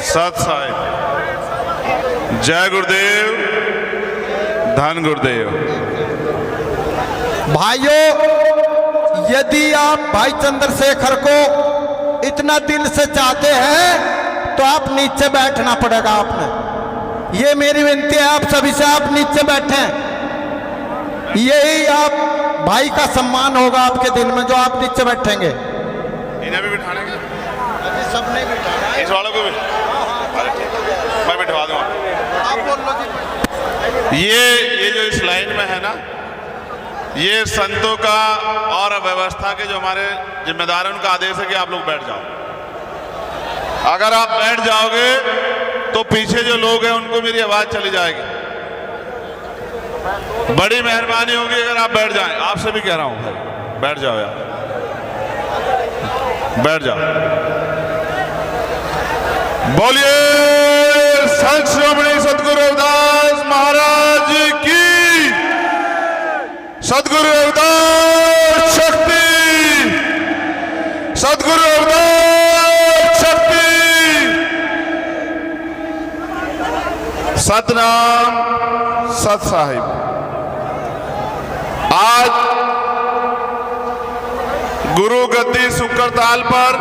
सत साहिब। जय गुरुदेव, धन गुरुदेव। भाइयों, यदि आप भाई चंद्रशेखर को इतना दिल से चाहते हैं तो आप नीचे बैठना पड़ेगा आपने। ये मेरी विनती है आप सभी से, आप नीचे बैठें। यही आप भाई का सम्मान होगा आपके दिल में जो आप नीचे बैठेंगे। इन्हें भी बिठाने के? सबने बिठाना है। इस वालों को भी? मैं बिठवा दूंगा। आप बोल लो जी। ये जो इस लाइन में है ना, ये संतों का और व्यवस्था के जो हमारे जिम्मेदार हैं उनका आदेश है कि आप लोग बैठ जाओ। अगर आप बैठ जाओगे तो पीछे जो लोग हैं उनको मेरी आवाज चली जाएगी। बड़ी मेहरबानी होगी अगर आप बैठ जाएं। आपसे भी कह रहा हूं भाई, बैठ जाओ यार, बैठ जाओ। बोलिए संत श्रोमणी सतगुरु रविदास महाराज की। सतगुरु रविदास शक्ति, सतगुरु रविदास शक्ति। सतनाम सत साहिब। आज गुरु गद्दी सुकरताल पर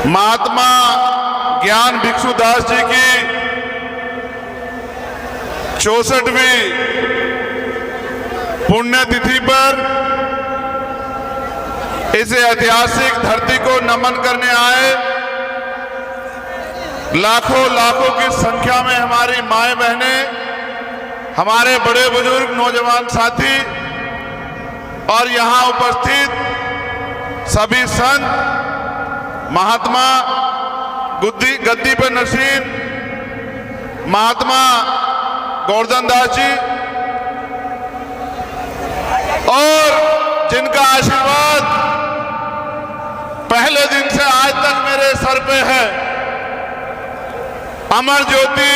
महात्मा ज्ञान भिक्षुदास जी की 64वीं पुण्यतिथि पर इस ऐतिहासिक धरती को नमन करने आए लाखों लाखों की संख्या में हमारी माएं बहनें, हमारे बड़े बुजुर्ग, नौजवान साथी और यहां उपस्थित सभी संत, महात्मा गद्दी पर नशीन महात्मा गोवर्धन दास जी और जिनका आशीर्वाद पहले दिन से आज तक मेरे सर पे है, अमर ज्योति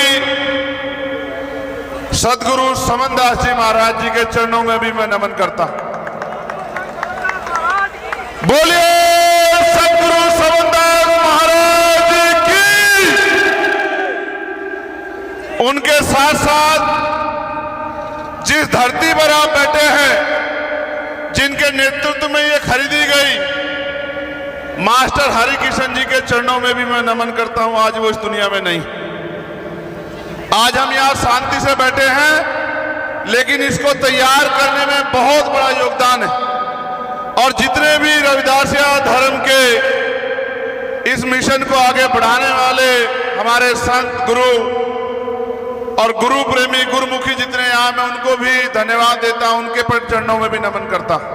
सदगुरु समनदास जी महाराज जी के चरणों में भी मैं नमन करता हूं। बोलिए सदगुरु समनदास महाराज की। उनके साथ साथ जिस धरती पर आप बैठे हैं, जिनके नेतृत्व में ये खरीदी गई, मास्टर हरिकिशन जी के चरणों में भी मैं नमन करता हूं। आज वो इस दुनिया में नहीं। आज हम यहां शांति से बैठे हैं, लेकिन इसको तैयार करने में बहुत बड़ा योगदान है। और जितने भी रविदासिया धर्म के इस मिशन को आगे बढ़ाने वाले हमारे संत, गुरु और गुरु प्रेमी, गुरुमुखी जितने यहां, मैं उनको भी धन्यवाद देता हूं, उनके पर चरणों में भी नमन करता हूं।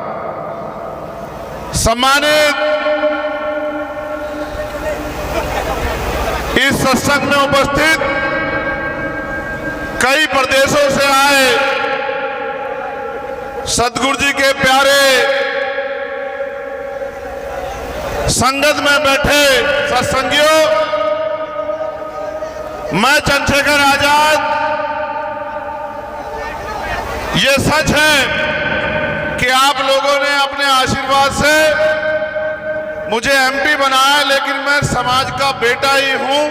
सम्मानित इस सत्संग में उपस्थित कई प्रदेशों से आए सतगुरु जी के प्यारे, संगत में बैठे सत्संगियों, मैं चंद्रशेखर आजाद, ये सच है कि आप लोगों ने अपने आशीर्वाद से मुझे एमपी बनाया, लेकिन मैं समाज का बेटा ही हूं,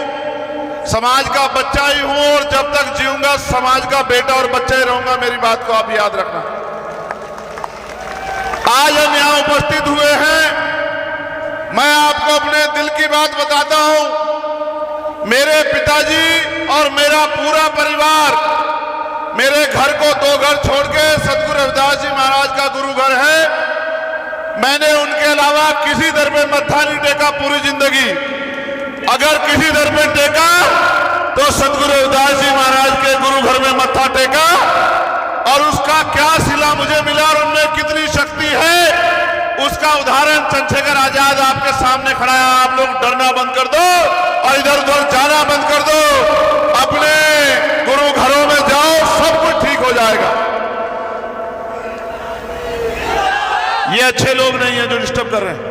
समाज का बच्चा ही हूं और जब तक जीऊंगा समाज का बेटा और बच्चा ही रहूंगा। मेरी बात को आप याद रखना। आज हम यहां उपस्थित हुए हैं, मैं आपको अपने दिल की बात बताता हूं। मेरे पिताजी और मेरा पूरा परिवार मेरे घर को 2 घर छोड़ के सतगुरु रविदास जी महाराज का गुरु घर है। मैंने उनके अलावा किसी दर पे मत्था नहीं टेका पूरी जिंदगी। अगर किसी दर पे टेका तो सतगुरु रविदास जी महाराज के गुरु घर में मत्था टेका। और उसका क्या सिला मुझे मिला और उनमें कितनी शक्ति है, उसका उदाहरण चंद्रशेखर आजाद आपके सामने खड़ा है। आप लोग डरना बंद कर दो और इधर उधर जाना बंद कर दो, अपने गुरु घरों में जाओ, सब कुछ ठीक हो जाएगा। ये अच्छे लोग नहीं है जो डिस्टर्ब कर रहे हैं।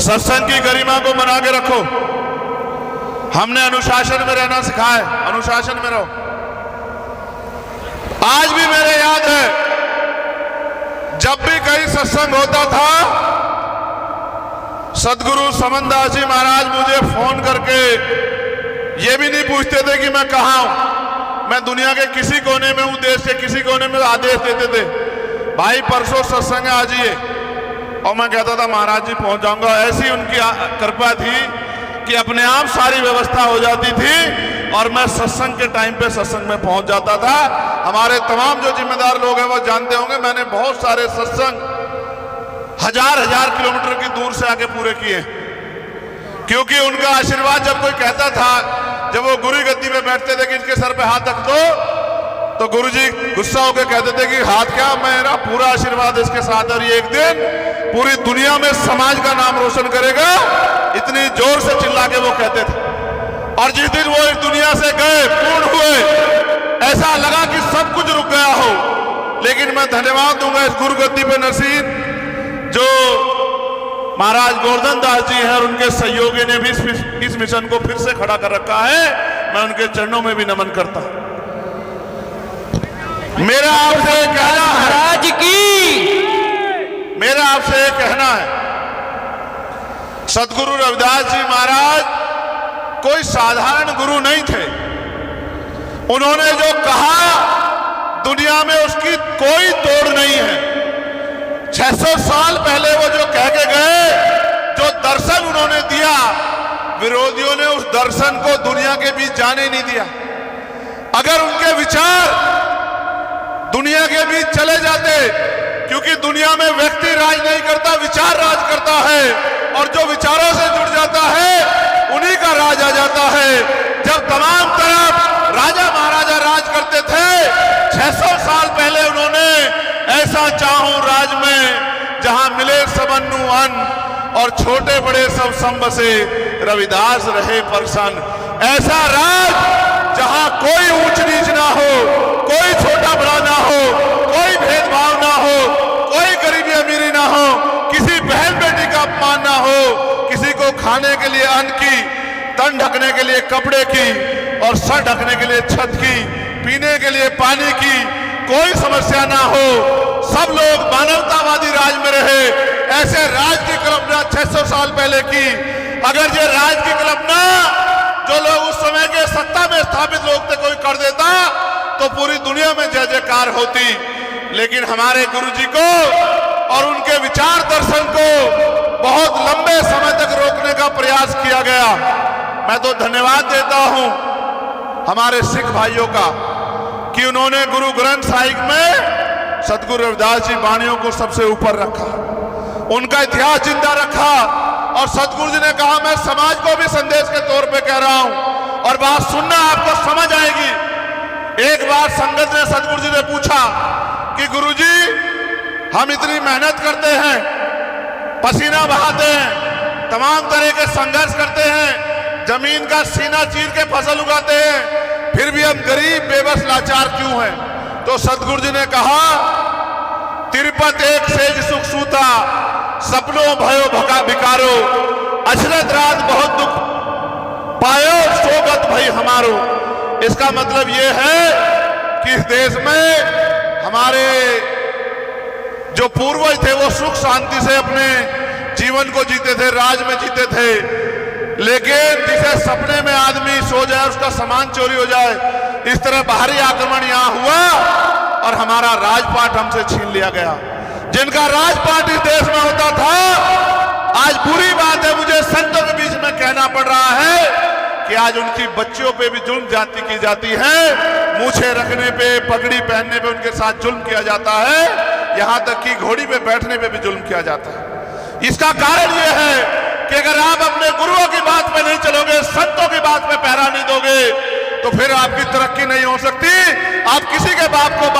सत्संग की गरिमा को बना के रखो। हमने अनुशासन में रहना सिखाया है, अनुशासन में रहो। आज भी मेरे याद है जब भी कहीं सत्संग होता था, सदगुरु समनदास जी महाराज मुझे फोन करके ये भी नहीं पूछते थे कि मैं कहाँ हूं। मैं दुनिया के किसी कोने में हूं, देश के किसी कोने में, आदेश देते थे, भाई परसों सत्संग आ जाइए। और मैं कहता था महाराज जी पहुंच जाऊंगा। ऐसी उनकी कृपा थी कि अपने आप सारी व्यवस्था हो जाती थी और मैं सत्संग के टाइम पे सत्संग में पहुंच जाता था। हमारे तमाम जो जिम्मेदार लोग हैं वो जानते होंगे, मैंने बहुत सारे सत्संग हजार किलोमीटर की दूर से आके पूरे किए, क्योंकि उनका आशीर्वाद जब कोई कहता था, जब वो गुरु गद्दी पे बैठते थे कि इनके सर पे हाथ रख दो, तो गुरुजी गुस्सा होकर कहते थे कि हाथ क्या, मेरा पूरा आशीर्वाद इसके साथ, और ये एक दिन पूरी दुनिया में समाज का नाम रोशन करेगा। इतनी जोर से चिल्ला के वो कहते थे। और जिस दिन वो इस दुनिया से गए, पूर्ण हुए, ऐसा लगा कि सब कुछ रुक गया हो। लेकिन मैं धन्यवाद दूंगा इस गुरु गद्दी पे नसीब जो महाराज गोवर्धन दास जी हैं और उनके सहयोगी ने भी इस मिशन को फिर से खड़ा कर रखा है। मैं उनके चरणों में भी नमन करता हूं। मेरा आपसे कहना है, महाराज की, मेरा आपसे कहना है, सदगुरु रविदास जी महाराज कोई साधारण गुरु नहीं थे। उन्होंने जो कहा दुनिया में उसकी कोई तोड़ नहीं है। 600 साल पहले वो जो कह के गए, जो दर्शन उन्होंने दिया, विरोधियों ने उस दर्शन को दुनिया के बीच जाने नहीं दिया। अगर उनके विचार दुनिया के बीच चले जाते, क्योंकि दुनिया में व्यक्ति राज नहीं करता, विचार राज करता है, और जो विचारों से जुड़ जाता है उन्हीं का राज आ जाता है। जब तमाम तरफ राजा महाराजा राज करते थे, 600 साल पहले उन्होंने ऐसा चाहूं राज में जहां मिले सबन्नु अन्न और छोटे बड़े सब संबसे, रविदास रहे प्रसन्न। ऐसा राज जहां कोई ऊंच नीच ना हो, कोई छोटा बड़ा ना हो, कोई भेदभाव ना हो, कोई गरीबी अमीरी ना हो, किसी बहन बेटी का अपमान ना हो, किसी को खाने के लिए अन्न की, तन ढकने के लिए कपड़े की और सर ढकने के लिए छत की, पीने के लिए पानी की कोई समस्या ना हो, सब लोग मानवतावादी राज में रहे। ऐसे राज की कल्पना 600 साल पहले की। अगर ये राज की कल्पना जो लोग उस समय के सत्ता में स्थापित लोग थे कोई कर देता तो पूरी दुनिया में जय जयकार होती। लेकिन हमारे गुरुजी को और उनके विचार दर्शन को बहुत लंबे समय तक रोकने का प्रयास किया गया। मैं तो धन्यवाद देता हूं हमारे सिख भाइयों का कि उन्होंने गुरु ग्रंथ साहिब में सदगुरु रविदास जी वाणियों को सबसे ऊपर रखा, उनका इतिहास जिंदा रखा। और सदगुरु जी ने कहा मैं समाज को भी संदेश के तौर पे कह रहा हूं और बात सुनना, आपको समझ आएगी। एक बार संगत ने सदगुरु जी ने पूछा कि गुरुजी हम इतनी मेहनत करते हैं, पसीना बहाते हैं, तमाम तरह के संघर्ष करते हैं, जमीन का सीना चीर के फसल उगाते हैं, फिर भी हम गरीब बेबस लाचार क्यों हैं? तो सदगुरु जी ने कहा तिरुपत एक सेज सुख सूता, सपनों भयो भका भिकारो, अशरत रात बहुत दुख पायो, सोगत भई हमारो। इसका मतलब यह है कि इस देश में हमारे जो पूर्वज थे वो सुख शांति से अपने जीवन को जीते थे, राज में जीते थे। लेकिन जिसे सपने में आदमी सो जाए उसका सामान चोरी हो जाए, इस तरह बाहरी आक्रमण यहां हुआ और हमारा राजपाट हमसे छीन लिया गया। जिनका राजपाट इस देश में होता था, आज बुरी बात है मुझे संतों के बीच में कहना पड़ रहा है कि आज उनकी बच्चियों पे भी जुल्म जाति की जाती है, मूछें रखने पे, पगड़ी पहनने पे उनके साथ जुल्म किया जाता है, यहां तक कि घोड़ी पे बैठने पे भी जुल्म किया जाता है। इसका कारण यह है कि अगर आप अपने गुरुओं की बात पे नहीं चलोगे, संतों की बात पे पहरा नहीं दोगे, तो फिर आपकी तरक्की नहीं हो सकती। आप किसी के बाप को